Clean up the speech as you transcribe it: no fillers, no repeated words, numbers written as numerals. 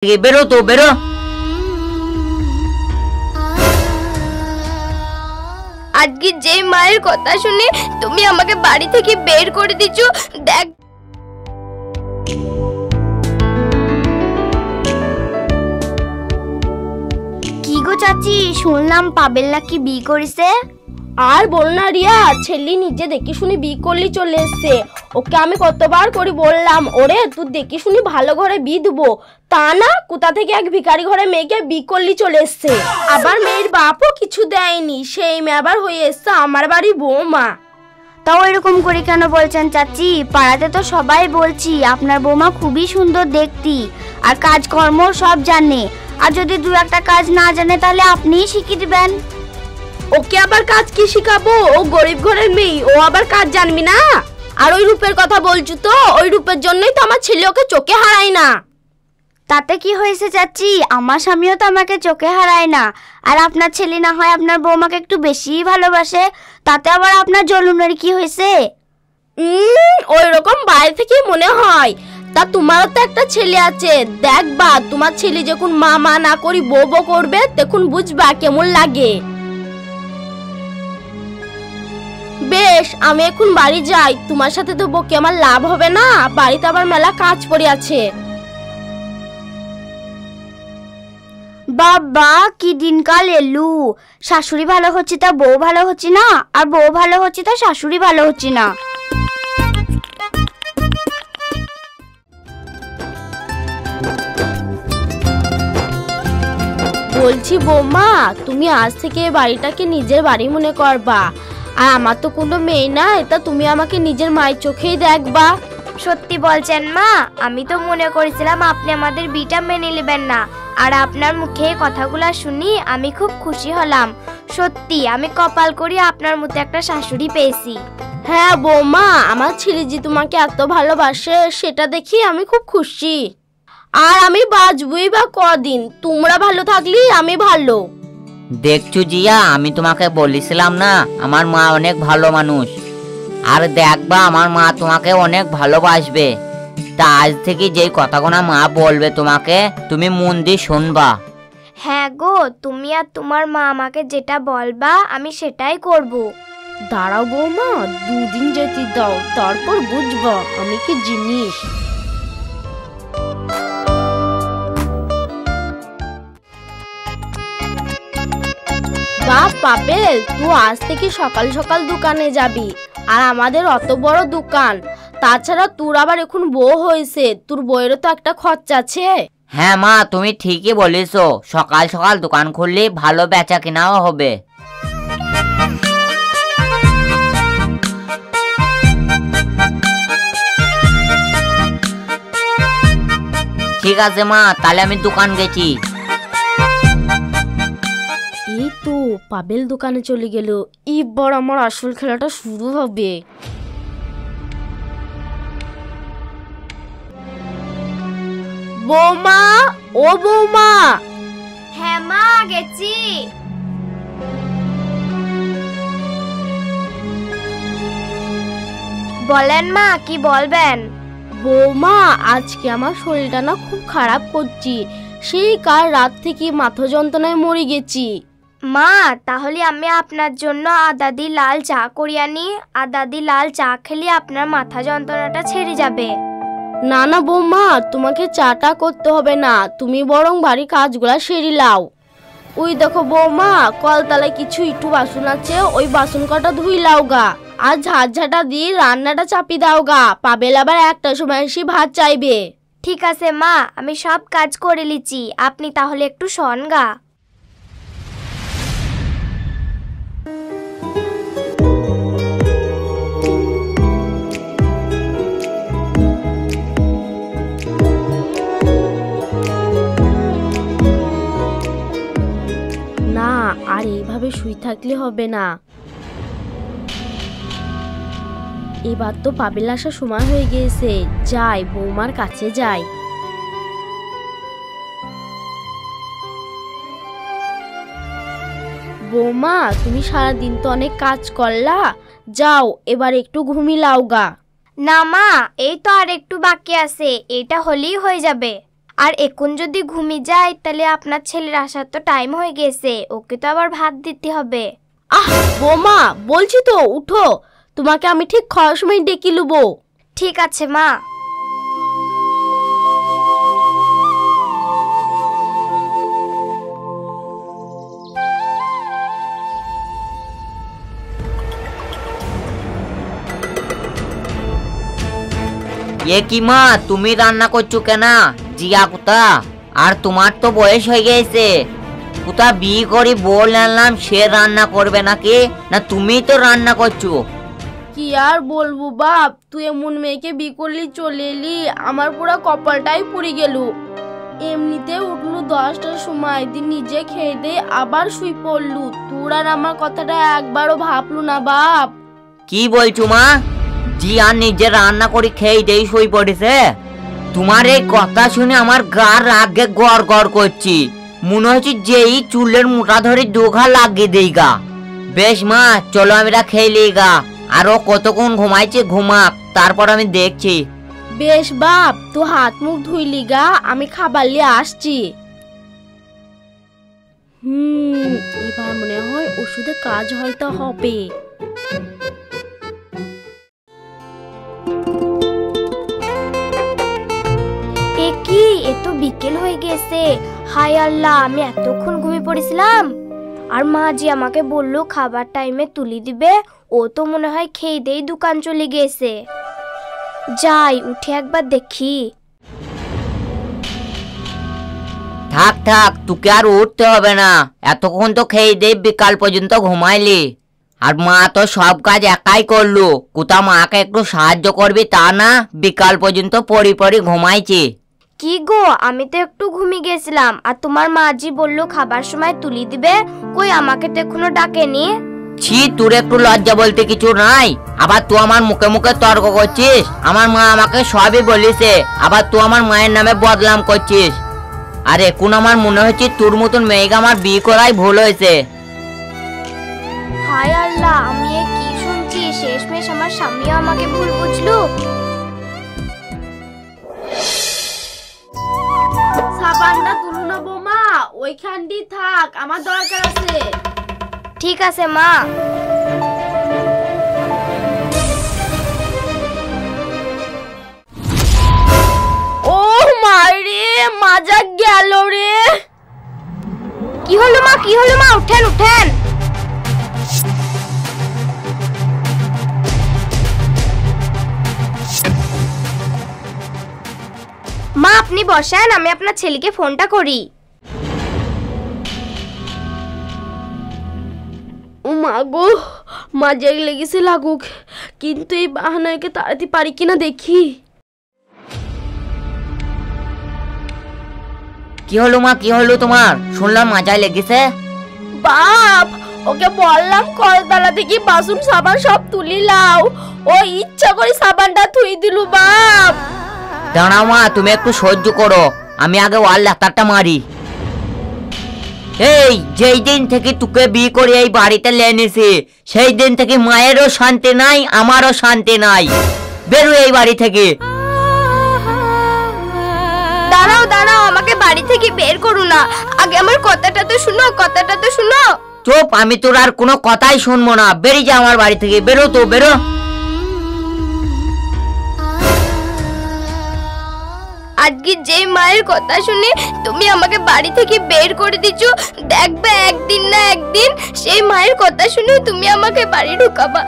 বেরো তো বেরো। আজকে যে মায়ের কথা শুনে তুমি আমাকে বাড়ি থেকে বের করে দিছো, দেখ কি গো চাচি, শুনলাম পাবেল নাকি বিয়ে করেছে। আর বল না রিয়া, ছেলে নিজে দেখে শুনি বিয়ে করলি চলে এসছে। ওকে আমি কতবার করে বললাম, ওরে তুই দেখে শুনি ভালো ঘরে বিয়ে দেবো, তা না কোথা থেকে এক ভিখারি ঘরে মেয়েকে বিয়ে করলি চলে এসছে। আবার মেয়ের বাপও কিছু দেয়নি, সেই মেয়ে আবার হয়ে এসছে আমার বাড়ি বৌমা। তাও এরকম করে কেন বলছেন চাচি? পাড়াতে তো সবাই বলছি আপনার বৌমা খুবই সুন্দর দেখতি, আর কাজকর্ম সব জানে। আর যদি দু একটা কাজ না জানে তাহলে আপনিই শিখিয়ে দিবেন। ওকে আবার কাজ কি শিখাবো? ও গরিব ঘরের মেয়ে, ও আবার কাজ জানবি না? আর ওই রূপের কথা বলছো তো, ওই রূপের জন্যই তো আমার ছেলে ওকে চোখে হারায় না। তাতে কি হয়েছে চাচি? আমার স্বামীও তো আমাকে চোখে হারায় না। আর আপনার ছেলে না হয় আপনার বৌমাকে একটু বেশিই ভালোবাসে, তাতে আবার আপনার জ্বলুনের কি হয়েছে? ওই রকম বাইরে থেকে মনে হয়। তা তোমারও তো একটা ছেলে আছে, দেখবা তোমার ছেলে যখন মা মা না করি বউ বউ করবে, তখন বুঝবা কেমন লাগে। বেশ, আমি এখন বাড়ি যাই। তোমার সাথে তো বকে আমার লাভ হবে না, বাড়িতে আবার মেলা কাজ পড়ে আছে। বাবা কি দিনকাল এলু! শাশুড়ি ভালো হচ্ছে তা বউ ভালো হচ্ছে না, আর বউ ভালো হচ্ছে তা শাশুড়ি ভালো হচ্ছে না। বলছি বৌমা, তুমি আজ থেকে বাড়িটাকে নিজের বাড়ি মনে করবা। আর আমার তো কোনো মেয়ে নাই, তা তুমি আমাকে নিজের মায়ের চোখেই দেখবা। সত্যি বলছেন মা? আমি তো মনে করেছিলাম আপনি আমাদের বিটা মেনে নেবেন না, আর আপনার মুখে কথাগুলো শুনি আমি খুব খুশি হলাম। সত্যি আমি কপাল করি আপনার মতো একটা শাশুড়ি পেয়েছি। হ্যাঁ বৌমা, আমার ছেলে যে তোমাকে এত ভালোবাসে সেটা দেখি আমি খুব খুশি। আর আমি বাঁচবই বা কদিন, তোমরা ভালো থাকলেই আমি ভালো। দেখছো জিয়া, আমি তোমাকে বলেছিলাম না আমার মা অনেক ভালো মানুষ। আর দেখবা আমার মা তোমাকে অনেক ভালোবাসবে। তা আজ থেকে যেই কথাগুলো মা বলবে তোমাকে, তুমি মন দিয়ে শুনবা। হ্যাঁ গো, তুমি আর তোমার মা আমাকে যেটা বলবা আমি সেটাই করব। দাঁড়াও বৌমা, দুদিন যেতে দাও, তারপর বুঝবা আমি কি জিনিস। বাপ পাবেল, তুই আজ থেকে সকাল সকাল দোকানে যাবি। আর আমাদের অত বড় দোকান, তাছাড়া তোর আবার এখন বউ হয়েছে, তোর বউয়েরও তো একটা খরচ আছে। হ্যাঁ মা, তুমি ঠিকই বলেছো, সকাল সকাল দোকান খুললে ভালো বেচা কেনাও হবে। ঠিক আছে মা, তাহলে আমি দোকান গেছি। এই তো পাবেল দোকানে চলে গেল, এবার আমার আসল খেলাটা শুরু হবে। বৌমা, ও বৌমা। হ্যাঁ মা, গেছি। বলেন মা, কি বলবেন? বৌমা, আজকে আমার শরীরটা না খুব খারাপ করছি, সেই কাল রাত থেকে মাথা যন্ত্রণায় মরে গেছি। মা, তাহলে আমি আপনার জন্য আদা দিয়ে লাল চা করিয়ে আনি। আদা দিয়ে লাল চা খেলে আপনার মাথা যন্ত্রণাটা ছেড়ে যাবে। না না বৌমা, তোমাকে চাটা করতে হবে না, তুমি বরং বাড়ির কাজগুলা সেরে লাও। ওই দেখো বৌমা, কলতলায় কিছু একটু বাসন আছে, ওই বাসন কটা ধুই লাও গা। আর ঝাঁটা দিয়ে রান্নাটা চাপি দাও গা, পাবেল আবার একটা সময় এসে ভাত চাইবে। ঠিক আছে মা, আমি সব কাজ করে লিছি, আপনি তাহলে একটু শোন গা। না, আর এইভাবে শুই থাকলে হবে না। এবার তো পাবেল আসার সময় হয়ে গিয়েছে, যাই বৌমার কাছে যাই। বৌমা, তুমি সারাদিন তো অনেক কাজ করলা, যাও এবার একটু ঘুমিয়ে লাও গা। না মা, এই তো আর একটু বাকি আছে, এটা হলেই হয়ে যাবে। আর এখন যদি ঘুমিয়ে যায় তাহলে আপনার ছেলের আসার তো টাইম হয়ে গেছে, ওকে তো আবার ভাত দিতে হবে। আহ বৌমা, বলছি তো উঠো, তোমাকে আমি ঠিক খাওয়ার সময় ডেকে লুবো। ঠিক আছে মা। এ কি মা, তুমি রান্না করছো কেন? জিয়া কোথা? আর তোমার তো বয়স হয়ে গেছে, কোথা বিয়ে করে বল আনলাম সে রান্না করবে নাকি? না তুমি তো রান্না করছো? কি আর বলবো বাপ, তুই এমন মেয়েকে বিয়ে করলি চলে এলি, আমার পুরো কপালটাই পুড়ে গেল। এমনিতে উঠলু 10টার সময়, দিন নিজে খেয়ে দে আবার শুই পড়লু, তোর আর আমার কথাটা একবারও ভাবলু না বাপ। কি বলছো মা? জি আর নিজে রান্না করে খেয়ে দেই শুই পড়েছে? তোমার এই কথা শুনে আমার গার রাগে গড় গড় করছি, মনে হচ্ছে যেই চুলের মোটা ধরে দুঘা লাগিয়ে দেই গা। বেশ মা, চলো আমরা খেয়ে লি গা, আরো কতক্ষণ ঘুমাইছে ঘুমাক, তারপর আমি দেখছি। বেশ বাপ, তুই হাত মুখ ধুইলি গা, আমি খাবার নিয়ে আসছি। এবার মনে হয় ওষুধে কাজ হয়তো হবে। এ কি, এ তো বিকেল হয়ে গেছে। হায় আল্লাহ, আমি এতক্ষণ ঘুমিয়ে পড়েছিলাম। আর মা জি আমাকে বললো খাবার টাইমে তুলি দিবে, ও তো মনে হয় খেয়ে দেই দোকান চলে গেছে। যাই উঠে একবার দেখি। থাক থাক, তোকে আর উঠতে হবে না, এতক্ষণ তো খেয়ে দেই বিকাল পর্যন্ত ঘুমাইলি। আর মা তো সব কাজ একাই করলো, কোথা মাকে একটু সাহায্য করবি তা না, বিকাল পর্যন্ত পড়ি পড়ি ঘুমাইছি। কি গো, আমি তো একটু ঘুমিয়ে গেছিলাম, আর তোমার মা জি বললো খাবার সময় তুলি দিবে, কই আমাকে তো এখনো ডাকেনি। ছি, তোর একটু লজ্জা বলতে কিছু নাই? আবার তুই আমার মুখে মুখে তর্ক করছিস? আমার মা আমাকে সবই বলিছে, আবার তুই আমার মায়ের নামে বদনাম করছিস। আর এখন আমার মনে হচ্ছে তোর মতন মেয়েকে আমার বিয়ে করাই ভুল হয়েছে। হায় আল্লাহ, আমি এ কি শুনছি, শেষমেশ আমার স্বামীও আমাকে ভুল বুঝলো। সাবানটা তুলো না বৌমা, ওইখানটি থাক, আমার দরকার আছে। ঠিক আছে মা। ও মারে, মাজা গেল রে। কি হলো মা, কি হলো মা, উঠেন উঠেন। মা আপনি বসেন, আমি আপনার ছেলেকে ফোনটা করি। ও মা গো, মাজা লেগেছে লাগুক, কিন্তু এই বাহানাকে তাড়াতে পারি কিনা দেখি। কি হলো মা, কি হলো তোমার? শুনলাম মাজায় লেগেছে। বাপ, ওকে বললাম কলতলা থেকে বাসন সাবান সব তুলি লাও, ও ইচ্ছা করে সাবানটা থুই দিলু বাপ। দাঁড়াও মা, তুমি একটু সহ্য করো, আমি আগে ওয়াল ডাক্তারটা মারি। এই যেই দিন থেকে তোকে বিয়ে করে এই বাড়িতে লেনেছি, সেই দিন থেকে মায়েরও শান্তি নাই, আমারও শান্তি নাই। বেরো এই বাড়ি থেকে। দাঁড়াও দাঁড়াও, আমাকে বাড়ি থেকে বের করো না, আগে আমার কথাটা তো শুনো, কথাটা তো শুনো। চুপ, আমি তোর আর কোনো কথাই শুনবো না, বেরিয়ে যা আমার বাড়ি থেকে, বেরো তো বেরো। আজকে যে মায়ের কথা শুনে তুমি আমাকে বাড়ি থেকে বের করে দিচ্ছ, দেখবে একদিন না একদিন সেই মায়ের কথা শুনে তুমি আমাকে বাড়ি ঢুকাবা।